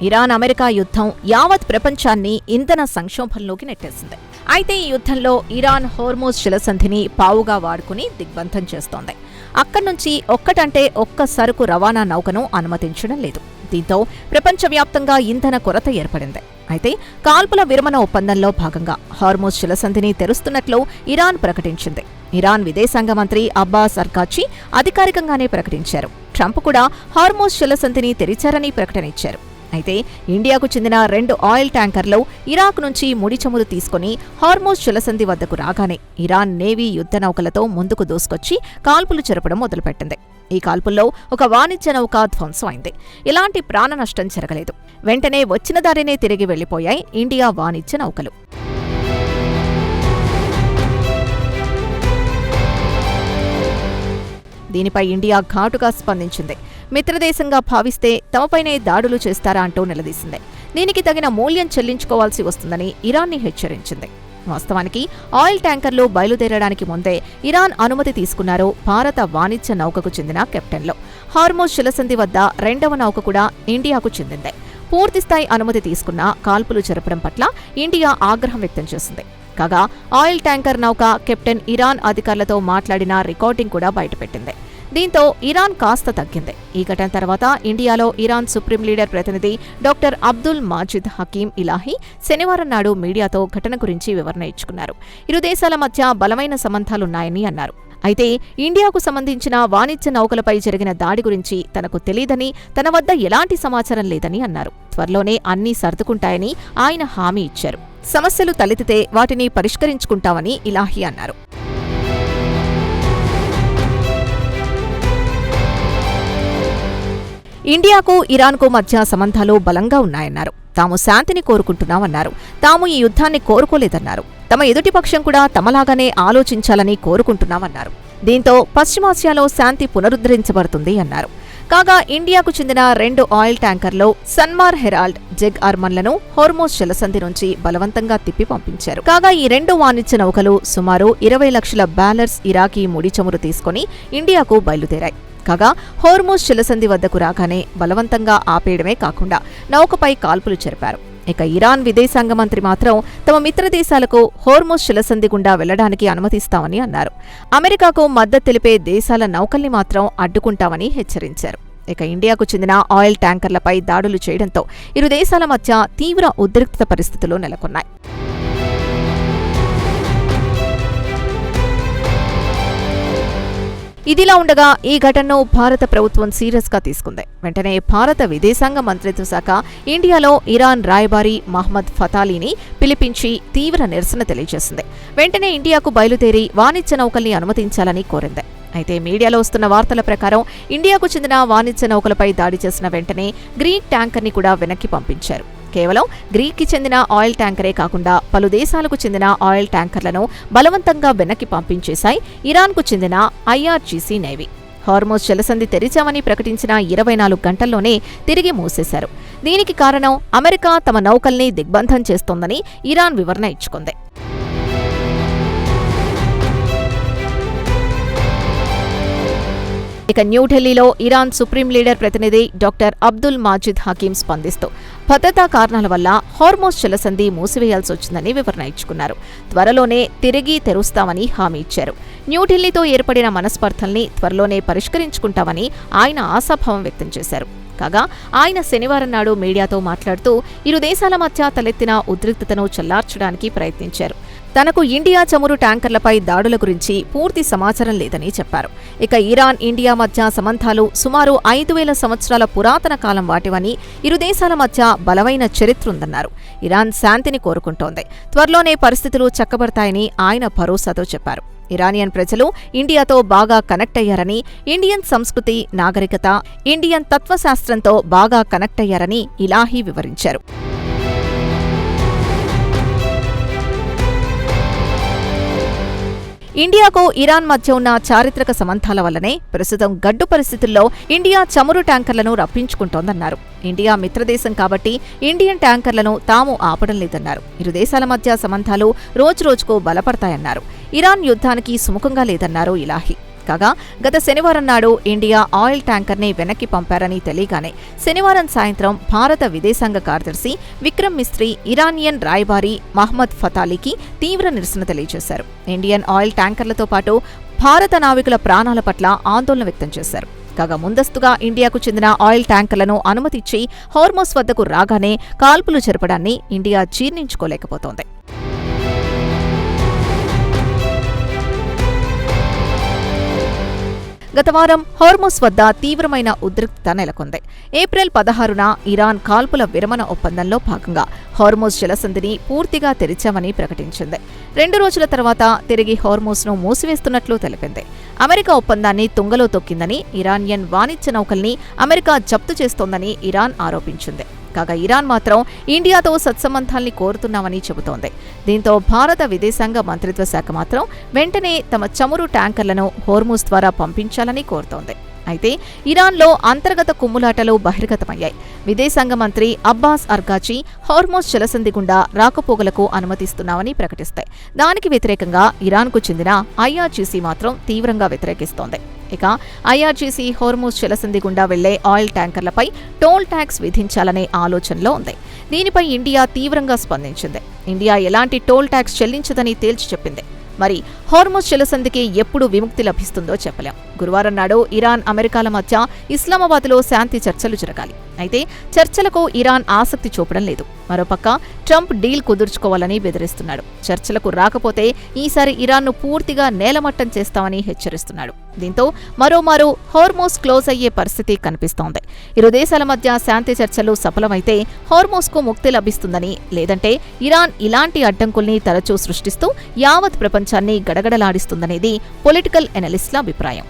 Iran America యుద్ధం యావత్ ప్రపంచాన్ని ఇంధన సంక్షోభంలోకి నెట్టేసింది. అయితే ఈ యుద్ధంలో ఇరాన్ హోర్మోజ్ జలసంధిని పావుగా వాడుకుని దిగ్బంధం చేస్తోంది. అక్కడి నుంచి ఒక్క సరుకు రవాణా నౌకను అనుమతించడం లేదు. దీంతో ప్రపంచవ్యాప్తంగా ఇంధన కొరత ఏర్పడింది. అయితే కాల్పుల విరమణ ఒప్పందంలో భాగంగా హార్మోజ్ జలసంధిని తెరుస్తున్నట్లు ఇరాన్ ప్రకటించింది. ఇరాన్ విదేశాంగ మంత్రి అబ్బాస్ అర్గాచి అధికారికంగానే ప్రకటించారు. ట్రంప్ కూడా హార్మోజ్ జలసంధిని తెరిచారని ప్రకటన ఇచ్చారు. అయితే ఇండియాకు చెందిన 2 ఆయిల్ ట్యాంకర్లు ఇరాక్ నుంచి ముడి చమురు తీసుకుని హార్మోజ్ జలసంధి వద్దకు రాగానే ఇరాన్ నేవీ యుద్ధ నౌకలతో ముందుకు దూసుకొచ్చి కాల్పులు జరపడం మొదలుపెట్టింది. ఈ కాల్పుల్లో ఒక వాణిజ్య నౌక ధ్వంసం అయింది. ఎలాంటి ప్రాణ నష్టం జరగలేదు. వెంటనే వచ్చిన దారినే తిరిగి వెళ్లిపోయాయి ఇండియా వాణిజ్య నౌకలు. దీనిపై ఇండియా ఘాటుగా స్పందించింది. మిత్రదేశంగా భావిస్తే తమపైనే దాడులు చేస్తారా అంటూ నిలదీసింది. దీనికి తగిన మూల్యం చెల్లించుకోవాల్సి వస్తుందని ఇరాన్ని హెచ్చరించింది. వాస్తవానికి ఆయిల్ ట్యాంకర్లు బయలుదేరడానికి ముందే ఇరాన్ అనుమతి తీసుకున్నారు భారత వాణిజ్య నౌకకు చెందిన కెప్టెన్లు. హార్మోజ్ జలసంధి వద్ద 2వ నౌక కూడా ఇండియాకు చెందిందే. పూర్తిస్థాయి అనుమతి తీసుకున్న కాల్పులు జరపడం పట్ల ఇండియా ఆగ్రహం వ్యక్తం చేసింది. కాగా ఆయిల్ ట్యాంకర్ నౌక కెప్టెన్ ఇరాన్ అధికారులతో మాట్లాడిన రికార్డింగ్ కూడా బయటపెట్టింది. దీంతో ఇరాన్ కాస్త తగ్గింది. ఈ ఘటన తర్వాత ఇండియాలో ఇరాన్ సుప్రీం లీడర్ ప్రతినిధి డాక్టర్ అబ్దుల్ మాజిద్ హకీం ఇలాహీ శనివారం నాడు మీడియాతో ఘటన గురించి వివరణ ఇచ్చుకున్నారు. ఇరు దేశాల మధ్య బలమైన సంబంధాలున్నాయని అన్నారు. అయితే ఇండియాకు సంబంధించిన వాణిజ్య నౌకలపై జరిగిన దాడి గురించి తనకు తెలీదని, తన వద్ద ఎలాంటి సమాచారం లేదని అన్నారు. త్వరలోనే అన్నీ సర్దుకుంటాయని ఆయన హామీ ఇచ్చారు. సమస్యలు తలెత్తితే వాటిని పరిష్కరించుకుంటామని ఇలాహీ అన్నారు. ఇండియాకు ఇరాన్కు మధ్య సంబంధాలు బలంగా ఉన్నాయన్నారు. తాము శాంతిని కోరుకుంటున్నామన్నారు. తాము ఈ యుద్ధాన్ని కోరుకోలేదన్నారు. తమ ఎదుటిపక్షం కూడా తమలాగానే ఆలోచించాలని కోరుకుంటున్నామన్నారు. దీంతో పశ్చిమాసియాలో శాంతి పునరుద్ధరించబడుతుంది అన్నారు. కాగా ఇండియాకు చెందిన 2 ఆయిల్ ట్యాంకర్లు సన్మార్ హెరాల్డ్, జెగ్ ఆర్మన్లను హోర్మోజ్ జలసంధి నుంచి బలవంతంగా తిప్పి పంపించారు. కాగా ఈ 2 వాణిజ్య నౌకలు సుమారు 20 లక్షల బ్యాలర్స్ ఇరాకీ ముడి చమురు తీసుకుని ఇండియాకు బయలుదేరాయి. కాగా హోర్మోజ్ జలసంధి వద్దకు రాగానే బలవంతంగా ఆపేయడమే కాకుండా నౌకపై కాల్పులు జరిపారు. ఇక ఇరాన్ విదేశాంగ మంత్రి మాత్రం తమ మిత్రదేశాలకు హోర్మోజ్ జలసంధి గుండా వెళ్లడానికి అనుమతిస్తామని అన్నారు. అమెరికాకు మద్దతు తెలిపే దేశాల నౌకల్ని మాత్రం అడ్డుకుంటామని హెచ్చరించారు. ఇక ఇండియాకు చెందిన ఆయిల్ ట్యాంకర్లపై దాడులు చేయడంతో ఇరు దేశాల మధ్య తీవ్ర ఉద్రిక్తత పరిస్థితులు నెలకొన్నాయి. ఇదిలా ఉండగా ఈ ఘటనను భారత ప్రభుత్వం సీరియస్గా తీసుకుంది. వెంటనే భారత విదేశాంగ మంత్రిత్వ శాఖ ఇండియాలో ఇరాన్ రాయబారి మహ్మద్ ఫతాలీని పిలిపించి తీవ్ర నిరసన తెలియజేసింది. వెంటనే ఇండియాకు బయలుదేరి వాణిజ్య నౌకల్ని అనుమతించాలని కోరింది. అయితే మీడియాలో వస్తున్న వార్తల ప్రకారం ఇండియాకు చెందిన వాణిజ్య నౌకలపై దాడి చేసిన వెంటనే గ్రీక్ ట్యాంకర్ని కూడా వెనక్కి పంపించారు. కేవలం గ్రీక్కి చెందిన ఆయిల్ ట్యాంకరే కాకుండా పలు దేశాలకు చెందిన ఆయిల్ ట్యాంకర్లను బలవంతంగా వెనక్కి పంపించేశాయి ఇరాన్కు చెందిన ఐఆర్జీసీ నేవీ. హార్మోజ్ జలసంధి తెరిచామని ప్రకటించిన 24 గంటల్లోనే తిరిగి మూసేశారు. దీనికి కారణం అమెరికా తమ నౌకల్ని దిగ్బంధం చేస్తోందని ఇరాన్ వివరణ ఇచ్చుకుంది. ఇక న్యూఢిల్లీలో ఇరాన్ సుప్రీం లీడర్ ప్రతినిధి డాక్టర్ అబ్దుల్ మాజిద్ హకీం స్పందిస్తూ భద్రతా కారణాల వల్ల హార్మోజ్ జలసంధి మూసివేయాల్సి వచ్చిందని వివరణ ఇచ్చుకున్నారు. త్వరలోనే తిరిగి తెరుస్తామని హామీ ఇచ్చారు. న్యూఢిల్లీతో ఏర్పడిన మనస్పర్ధల్ని త్వరలోనే పరిష్కరించుకుంటామని ఆయన ఆశాభావం వ్యక్తం చేశారు. కాగా ఆయన శనివారం నాడు మీడియాతో మాట్లాడుతూ ఇరు దేశాల మధ్య తలెత్తిన ఉద్రిక్తతను చల్లార్చడానికి ప్రయత్నించారు. తనకు ఇండియా చమురు ట్యాంకర్లపై దాడుల గురించి పూర్తి సమాచారం లేదని చెప్పారు. ఇక ఇరాన్ ఇండియా మధ్య సంబంధాలు సుమారు 5000 సంవత్సరాల పురాతన కాలం వాటివని, ఇరు దేశాల మధ్య బలమైన చరిత్ర ఉందన్నారు. ఇరాన్ శాంతిని కోరుకుంటోంది. త్వరలోనే పరిస్థితులు చక్కబడతాయని ఆయన భరోసాతో చెప్పారు. ఇరానియన్ ప్రజలు ఇండియాతో బాగా కనెక్ట్ అయ్యారని, ఇండియన్ సంస్కృతి, నాగరికత, ఇండియన్ తత్వశాస్త్రంతో బాగా కనెక్ట్ అయ్యారని ఇలాహీ వివరించారు. ఇండియాకు ఇరాన్ మధ్య ఉన్న చారిత్రక సంబంధాల వల్లనే ప్రస్తుతం గడ్డు పరిస్థితుల్లో ఇండియా చమురు ట్యాంకర్లను రప్పించుకుంటోందన్నారు. ఇండియా మిత్రదేశం కాబట్టి ఇండియన్ ట్యాంకర్లను తాము ఆపడం లేదన్నారు. ఇరు దేశాల మధ్య సంబంధాలు రోజురోజుకు బలపడతాయన్నారు. ఇరాన్ యుద్ధానికి సుముఖంగా లేదన్నారు ఇలాహీ. కాగా గత శనివారం నాడు ఇండియా ఆయిల్ ట్యాంకర్ని వెనక్కి పంపారని తెలియగానే శనివారం సాయంత్రం భారత విదేశాంగ కార్యదర్శి విక్రమ్ మిస్త్రీ ఇరానియన్ రాయబారి మహ్మద్ ఫతాలీకి తీవ్ర నిరసన తెలియజేశారు. ఇండియన్ ఆయిల్ ట్యాంకర్లతో పాటు భారత నావికుల ప్రాణాల పట్ల ఆందోళన వ్యక్తం చేశారు. కాగా ముందస్తుగా ఇండియాకు చెందిన ఆయిల్ ట్యాంకర్లను అనుమతిచ్చి హార్మోస్ వద్దకు రాగానే కాల్పులు జరపడాన్ని ఇండియా జీర్ణించుకోలేకపోతోంది. గత వారం హార్మోస్ వద్ద తీవ్రమైన ఉద్రిక్తత నెలకొంది. ఏప్రిల్ 16న ఇరాన్ కాల్పుల విరమణ ఒప్పందంలో భాగంగా హార్మోస్ జలసంధిని పూర్తిగా తెరిచామని ప్రకటించింది. 2 రోజుల తర్వాత తిరిగి హార్మోస్ను మూసివేస్తున్నట్లు తెలిపింది. అమెరికా ఒప్పందాన్ని తుంగలో తొక్కిందని, ఇరానియన్ వాణిజ్య నౌకల్ని అమెరికా జప్తు చేస్తోందని ఇరాన్ ఆరోపించింది. కాగా ఇరాన్ మాత్రం ఇండియాతో సత్సంబంధాల్ని కోరుతున్నామని చెబుతోంది. దీంతో భారత విదేశాంగ మంత్రిత్వ శాఖ మాత్రం వెంటనే తమ చమురు ట్యాంకర్లను హోర్ముజ్ ద్వారా పంపించాలని కోరుతోంది. అయితే ఇరాన్లో అంతర్గత కుమ్ములాటలు బహిర్గతమయ్యాయి. విదేశాంగ మంత్రి అబ్బాస్ అర్గాచి హార్మోస్ జలసంధి గుండా రాకపోకలకు అనుమతిస్తున్నామని ప్రకటిస్తాయి. దానికి వ్యతిరేకంగా ఇరాన్కు చెందిన ఐఆర్జీసీ మాత్రం తీవ్రంగా వ్యతిరేకిస్తోంది. ఇక ఐఆర్జీసీ హార్మోస్ జలసంధి గుండా వెళ్లే ఆయిల్ ట్యాంకర్లపై టోల్ ట్యాక్స్ విధించాలనే ఆలోచనలో ఉంది. దీనిపై ఇండియా తీవ్రంగా స్పందించింది. ఇండియా ఎలాంటి టోల్ ట్యాక్స్ చెల్లించదని తేల్చి చెప్పింది. మరి హార్మోస్ జలసంధికి ఎప్పుడు విముక్తి లభిస్తుందో చెప్పలేం. గురువారం నాడు ఇరాన్, అమెరికాల మధ్య ఇస్లామాబాద్లో శాంతి చర్చలు జరగాలి. అయితే చర్చలకు ఇరాన్ ఆసక్తి చూపడం లేదు. మరోపక్క ట్రంప్ డీల్ కుదుర్చుకోవాలని బెదిరిస్తున్నాడు. చర్చలకు రాకపోతే ఈసారి ఇరాన్ను పూర్తిగా నేలమట్టం చేస్తామని హెచ్చరిస్తున్నాడు. దీంతో మరోమారు హార్మోస్ క్లోజ్ అయ్యే పరిస్థితి కనిపిస్తోంది. ఇరు దేశాల మధ్య శాంతి చర్చలు సఫలమైతే హార్మోస్కు ముక్తి లభిస్తుందని, లేదంటే ఇరాన్ ఇలాంటి అడ్డంకుల్ని తరచూ సృష్టిస్తూ యావత్ ప్రపంచాన్ని గడగడలాడిస్తుందనేది పొలిటికల్ ఎనలిస్టుల అభిప్రాయం.